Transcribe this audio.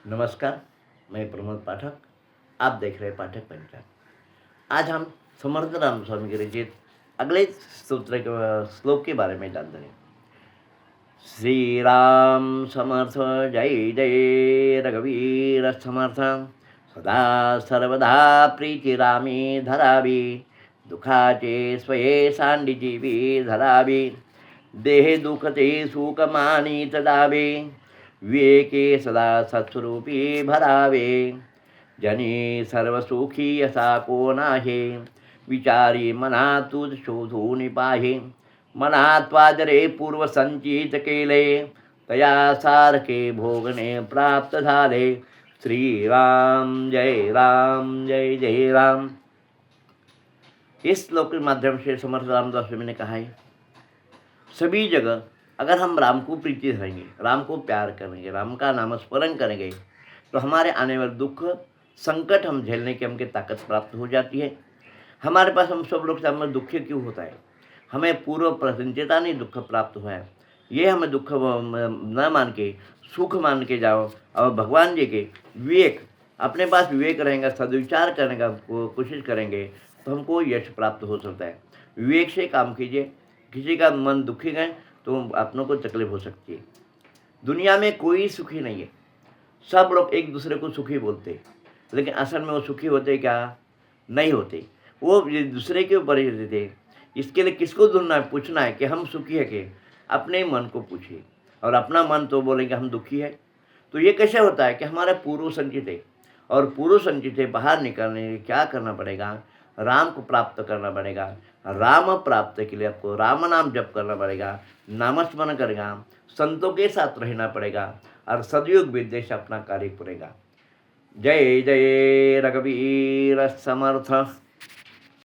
नमस्कार, मैं प्रमोद पाठक। आप देख रहे हैं पाठक पंचांग। आज हम समर्थ राम स्वामी के रचित अगले सूत्र के श्लोक के बारे में जानते हैं। श्री राम समर्थ, जय जय रघुवीर समर्थ। सदा सर्वदा प्रीति रामे धरावी, दुखाचे स्वये सांडिजीवी धरावी। देहे दुखते सुखमानी तदावे, विवेके सदा सत्स्वरूपी भरावे। जनी सर्वसुखी असा कोण आहे, विचारी मना तुझ शोधून पाहे। मनात वाजरे पूर्व संचित केले, तया सारखे भोगणे प्राप्त झाले। श्री राम जय जय राम। इस श्लोक के माध्यम से समर्थ रामदास स्वामी ने कहा है, सभी जगह अगर हम राम को प्रीति धरेंगे, राम को प्यार करेंगे, राम का नाम स्मरण करेंगे, तो हमारे आने वाले दुख संकट हम झेलने की हमको ताकत प्राप्त हो जाती है। हमारे पास हम सब लोग हमें दुखी क्यों होता है? हमें पूर्व प्रसन्नता नहीं दुख प्राप्त हुआ है। ये हमें दुख न मान के सुख मान के जाओ और भगवान जी के विवेक, अपने पास विवेक रहेगा, सदविचार करने का कोशिश करेंगे तो हमको यश प्राप्त हो सकता है। विवेक से काम कीजिए। किसी का मन दुखी गए तो अपनों को तकलीफ हो सकती है। दुनिया में कोई सुखी नहीं है। सब लोग एक दूसरे को सुखी बोलते हैं, लेकिन असल में वो सुखी होते क्या? नहीं होते। वो दूसरे के ऊपर ही रहते हैं। इसके लिए किसको ढूंढना है, पूछना है कि हम सुखी है कि? अपने मन को पूछिए, और अपना मन तो बोलेंगे हम दुखी है। तो ये कैसे होता है कि हमारा पूर्व संचित है, और पूर्व संचित से बाहर निकलने के लिए क्या करना पड़ेगा? राम को प्राप्त करना पड़ेगा। राम प्राप्त के लिए आपको राम नाम जप करना पड़ेगा, नामस्मरण करेगा, संतों के साथ रहना पड़ेगा, और सदयोग विद्या से अपना कार्य करेगा। जय जय रघुवीर समर्थ।